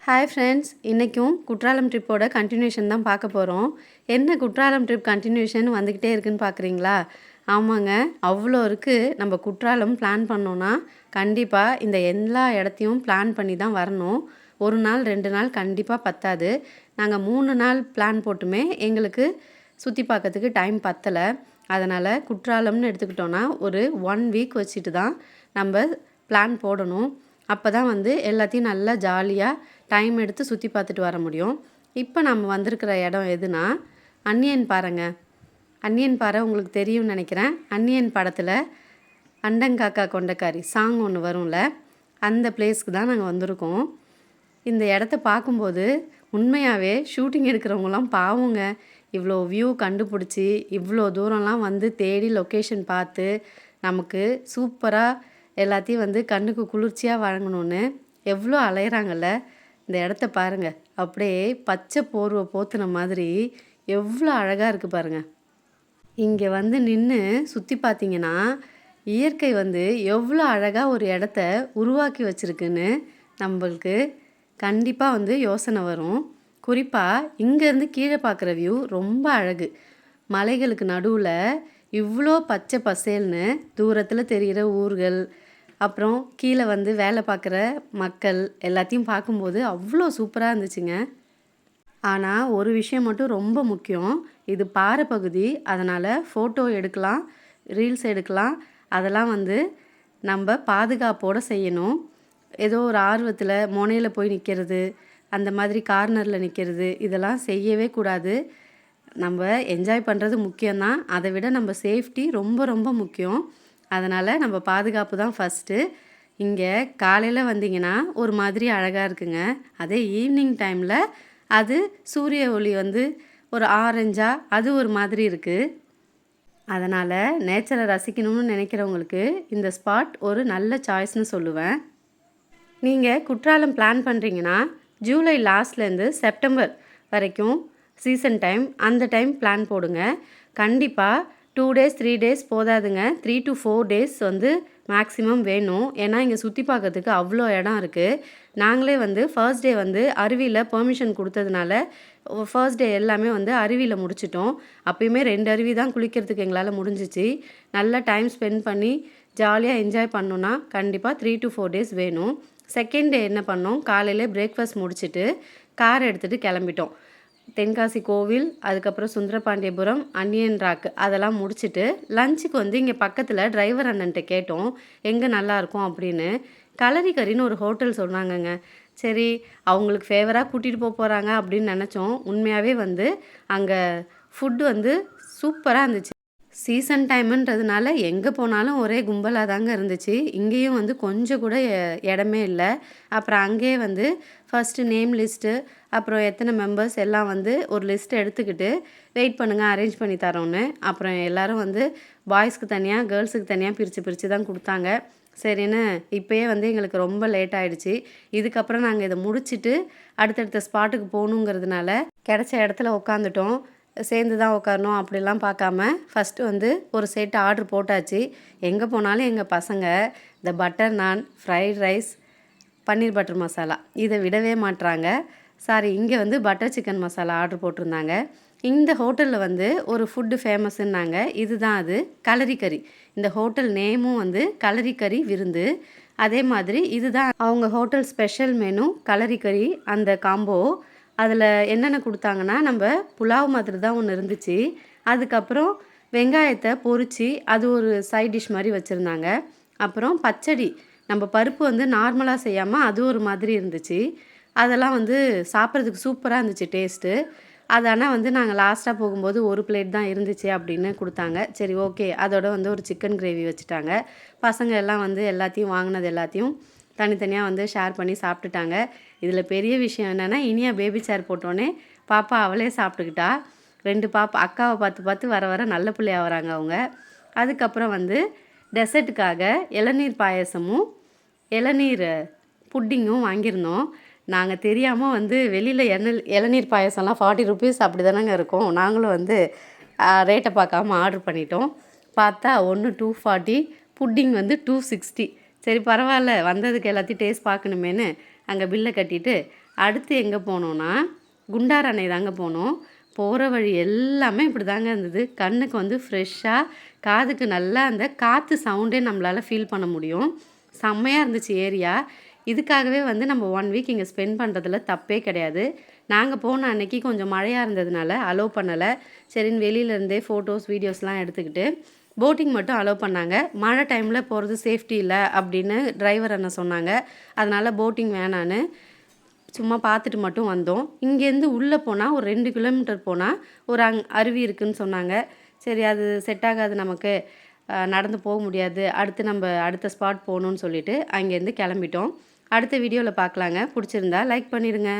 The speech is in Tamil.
ஹாய் ஃப்ரெண்ட்ஸ், இன்றைக்கும் குற்றாலம் ட்ரிப்போட கண்டினியூஷன் தான் பார்க்க போகிறோம். என்ன குற்றாலம் ட்ரிப் கண்டினியூஷன் வந்துக்கிட்டே இருக்குன்னு பார்க்குறீங்களா? ஆமாங்க, அவ்வளோ இருக்குது. நம்ம குற்றாலம் பிளான் பண்ணோன்னா கண்டிப்பாக இந்த எல்லா இடத்தையும் பிளான் பண்ணி தான் வரணும். ஒரு நாள் 2 நாள் கண்டிப்பாக பத்தாது. நாங்கள் 3 நாள் பிளான் போட்டுமே எங்களுக்கு சுற்றி பார்க்கறதுக்கு டைம் பத்தலை. அதனால் குற்றாலம்னு எடுத்துக்கிட்டோன்னா ஒரு 1 வீக் வச்சுட்டு தான் நம்ம பிளான் போடணும். அப்போ தான் எல்லாத்தையும் நல்லா ஜாலியாக டைம் எடுத்து சுற்றி பார்த்துட்டு வர முடியும். இப்போ நம்ம வந்திருக்கிற இடம் எதுனா அன்னியன் பாறைங்க. அன்னியன் பாறை உங்களுக்கு தெரியும்னு நினைக்கிறேன். அன்னியன் படத்தில் அண்டங்காக்கா கொண்டக்காரி சாங் ஒன்று வரும்ல, அந்த பிளேஸ்க்கு தான் நாங்கள் வந்திருக்கோம். இந்த இடத்த பார்க்கும்போது உண்மையாகவே ஷூட்டிங் எடுக்கிறவங்களாம் பாவங்க. இவ்வளோ வியூ கண்டுபிடிச்சி இவ்வளோ தூரம்லாம் தேடி லொக்கேஷன் பார்த்து நமக்கு சூப்பராக எல்லாத்தையும் கண்ணுக்கு குளிர்ச்சியாக வழங்கணும்னு எவ்வளோ அலையிறாங்கல்ல. இந்த இடத்த பாருங்கள், அப்படியே பச்சை போர்வை போத்துன மாதிரி எவ்வளோ அழகாக இருக்குது பாருங்கள். இங்கே நின்று சுற்றி பார்த்தீங்கன்னா இயற்கை எவ்வளோ அழகாக ஒரு இடத்த உருவாக்கி வச்சுருக்குன்னு நம்மளுக்கு கண்டிப்பாக யோசனை வரும். குறிப்பாக இங்கேருந்து கீழே பார்க்குற வியூ ரொம்ப அழகு. மலைகளுக்கு நடுவில் இவ்வளோ பச்சை பசேல்னு தூரத்தில் தெரிகிற ஊர்கள், அப்புறம் கீழே வேலை பார்க்குற மக்கள் எல்லாத்தையும் பார்க்கும்போது அவ்வளோ சூப்பராக இருந்துச்சுங்க. ஆனால் ஒரு விஷயம் மட்டும் ரொம்ப முக்கியம். இது பாறை பகுதி, அதனால் ஃபோட்டோ எடுக்கலாம், ரீல்ஸ் எடுக்கலாம். அதெல்லாம் நம்ம பாதுகாப்போடு செய்யணும். ஏதோ ஒரு ஆர்வத்தில் முனையில் போய் நிற்கிறது, அந்த மாதிரி கார்னரில் நிற்கிறது, இதெல்லாம் செய்யவே கூடாது. நம்ம என்ஜாய் பண்ணுறது முக்கியம்தான், அதை விட நம்ம சேஃப்டி ரொம்ப ரொம்ப முக்கியம். அதனால் நம்ம பாதுகாப்பு தான் ஃபஸ்ட்டு. இங்கே காலையில் வந்தீங்கன்னா ஒரு மாதிரி அழகாக இருக்குங்க. அதே ஈவினிங் டைமில் அது சூரிய ஒளி ஒரு ஆரஞ்சாக அது ஒரு மாதிரி இருக்குது. அதனால் நேச்சரை ரசிக்கணும்னு நினைக்கிறவங்களுக்கு இந்த ஸ்பாட் ஒரு நல்ல சாய்ஸ்னு சொல்லுவேன். நீங்கள் குற்றாலம் பிளான் பண்ணுறீங்கன்னா ஜூலை லாஸ்ட்லேருந்து செப்டம்பர் வரைக்கும் சீசன் டைம், அந்த டைம் பிளான் போடுங்க. கண்டிப்பாக 2 days 3 days போதாதுங்க. 3 to 4 days maximum வேணும். ஏன்னா இங்கே சுற்றி பார்க்கறதுக்கு அவ்வளோ இடம் இருக்குது. நாங்களே ஃபர்ஸ்ட் டே அருவியில் பெர்மிஷன் கொடுத்ததுனால ஃபர்ஸ்ட் டே எல்லாமே அருவியில் முடிச்சிட்டோம். அப்போயுமே 2 அருவி தான் குளிக்கிறதுக்கு எங்களால் முடிஞ்சிச்சு. நல்லா டைம் ஸ்பெண்ட் பண்ணி ஜாலியாக என்ஜாய் பண்ணோன்னா கண்டிப்பாக 3 to 4 days வேணும். செகண்ட் டே என்ன பண்ணோம், காலையில் பிரேக்ஃபாஸ்ட் முடிச்சுட்டு கார் எடுத்துகிட்டு கிளம்பிட்டோம். தென்காசி கோவில், அதுக்கப்புறம் சுந்தரபாண்டியபுரம், அன்னியன் ராக் அதெல்லாம் முடிச்சுட்டு லஞ்சுக்கு இங்கே பக்கத்தில் டிரைவர் அண்ணன்ட்ட கேட்டோம் எங்கே நல்லாயிருக்கும் அப்படின்னு. கலரிக்கரின்னு ஒரு ஹோட்டல் சொன்னாங்கங்க. சரி, அவங்களுக்கு ஃபேவராக கூட்டிகிட்டு போகிறாங்க அப்படின்னு நினச்சோம். உண்மையாகவே அங்கே ஃபுட்டு சூப்பராக இருந்துச்சு. சீசன் டைமுன்றதுனால எங்கே போனாலும் ஒரே கும்பலாக தாங்க இருந்துச்சு. இங்கேயும் கொஞ்சம் கூட இடமே இல்லை. அப்புறம் அங்கேயே ஃபஸ்ட்டு நேம் லிஸ்ட்டு, அப்புறம் எத்தனை மெம்பர்ஸ் எல்லாம் ஒரு லிஸ்ட் எடுத்துக்கிட்டு வெயிட் பண்ணுங்கள் அரேஞ்ச் பண்ணி தரோன்னு. அப்புறம் எல்லோரும் பாய்ஸ்க்கு தனியாக கேர்ள்ஸுக்கு தனியாக பிரித்து தான் கொடுத்தாங்க. சரின்னு இப்போயே எங்களுக்கு ரொம்ப லேட் ஆகிடுச்சு. இதுக்கப்புறம் நாங்கள் இதை முடிச்சுட்டு அடுத்தடுத்த ஸ்பாட்டுக்கு போகணுங்கிறதுனால கிடச்ச இடத்துல உட்காந்துட்டோம். சேர்ந்து தான் உட்காரணும் அப்படிலாம் பார்க்காம ஃபஸ்ட்டு ஒரு செட் ஆர்டர் போட்டாச்சு. எங்கே போனாலும் எங்கள் பசங்க இந்த பட்டர் நான், ஃப்ரைட் ரைஸ், பன்னீர் பட்டர் மசாலா இதை விடவே மாட்டுறாங்க. சாரி, இங்கே பட்டர் சிக்கன் மசாலா ஆர்டர் போட்டிருந்தாங்க. இந்த ஹோட்டலில் ஒரு ஃபுட்டு ஃபேமஸ்ன்னாங்க. இதுதான் அது, கலரிக்கரி. இந்த ஹோட்டல் நேமும் கலரிக்கரி விருந்து. அதே மாதிரி இதுதான் அவங்க ஹோட்டல் ஸ்பெஷல் மெனு, கலரிக்கரி அந்த காம்போ. அதில் என்னென்ன கொடுத்தாங்கன்னா, நம்ம புலாவ் மாதிரி தான் ஒன்று இருந்துச்சு. அதுக்கப்புறம் வெங்காயத்தை பொரித்து அது ஒரு சைட் டிஷ் மாதிரி வச்சுருந்தாங்க. அப்புறம் பச்சடி, நம்ம பருப்பு நார்மலாக செய்யாமல் அது ஒரு மாதிரி இருந்துச்சு. அதெல்லாம் சாப்பிட்றதுக்கு சூப்பராக இருந்துச்சு டேஸ்ட்டு. அது ஆனால் நாங்கள் லாஸ்ட்டாக போகும்போது ஒரு பிளேட் தான் இருந்துச்சு அப்படின்னு கொடுத்தாங்க. சரி, ஓகே. அதோட ஒரு சிக்கன் கிரேவி வச்சுட்டாங்க. பசங்க எல்லாம் எல்லாத்தையும் வாங்கினது எல்லாத்தையும் தனித்தனியாக ஷேர் பண்ணி சாப்பிட்டுட்டாங்க. இதில் பெரிய விஷயம் என்னென்னா, இனியா பேபி சேர் போட்டோன்னே பாப்பா அவளே சாப்பிட்டுக்கிட்டா. 2 பாப்பா அக்காவை பார்த்து வர வர நல்ல பிள்ளையாக வராங்க அவங்க. அதுக்கப்புறம் டெசர்ட்டுக்காக இளநீர் பாயசமும் இளநீர் புட்டிங்கும் வாங்கியிருந்தோம். நாங்கள் தெரியாமல் வெளியில் இளநீர் பாயசம்லாம் 40 rupees அப்படி தானேங்க இருக்கும். நாங்களும் ரேட்டை பார்க்காம ஆர்டர் பண்ணிட்டோம். பார்த்தா ஒன்று 240, புட்டிங் 260. சரி பரவாயில்ல, வந்ததுக்கு எல்லாத்தையும் டேஸ்ட் பார்க்கணுமேனு அங்கே பில்லை கட்டிட்டு அடுத்து எங்கே போனோன்னா குண்டார் அணை தாங்க போனோம். போகிற வழி எல்லாமே இப்படி தாங்க இருந்தது. கண்ணுக்கு வந்து ஃப்ரெஷ்ஷாக, காதுக்கு நல்லா அந்த காற்று சவுண்டே நம்மளால் ஃபீல் பண்ண முடியும். செம்மையாக இருந்துச்சு ஏரியா. இதுக்காகவே வந்து நம்ம 1 வீக் இங்கே ஸ்பெண்ட் பண்ணுறதுல தப்பே கிடையாது. நாங்கள் போன அன்னைக்கு கொஞ்சம் மழையாக இருந்ததுனால அலோவ் பண்ணலை. சரின்னு வெளியிலேருந்தே ஃபோட்டோஸ் வீடியோஸ்லாம் எடுத்துக்கிட்டு போட்டிங் மட்டும் அலோவ் பண்ணாங்க. மழை டைமில் போகிறது சேஃப்டி இல்லை அப்படின்னு டிரைவர் அண்ணன் சொன்னாங்க. அதனால் போட்டிங் வேணான்னு சும்மா பார்த்துட்டு மட்டும் வந்தோம். இங்கேருந்து உள்ளே போனால் ஒரு 2 கிலோமீட்டர் போனால் ஒரு அருவி இருக்குதுன்னு சொன்னாங்க. சரி அது செட் ஆகாது நமக்கு, நடந்து போக முடியாது, அடுத்த ஸ்பாட் போகணுன்னு சொல்லிட்டு அங்கேருந்து கிளம்பிட்டோம். அடுத்த வீடியோவில் பார்க்கலாங்க. பிடிச்சிருந்தா லைக் பண்ணிடுங்க.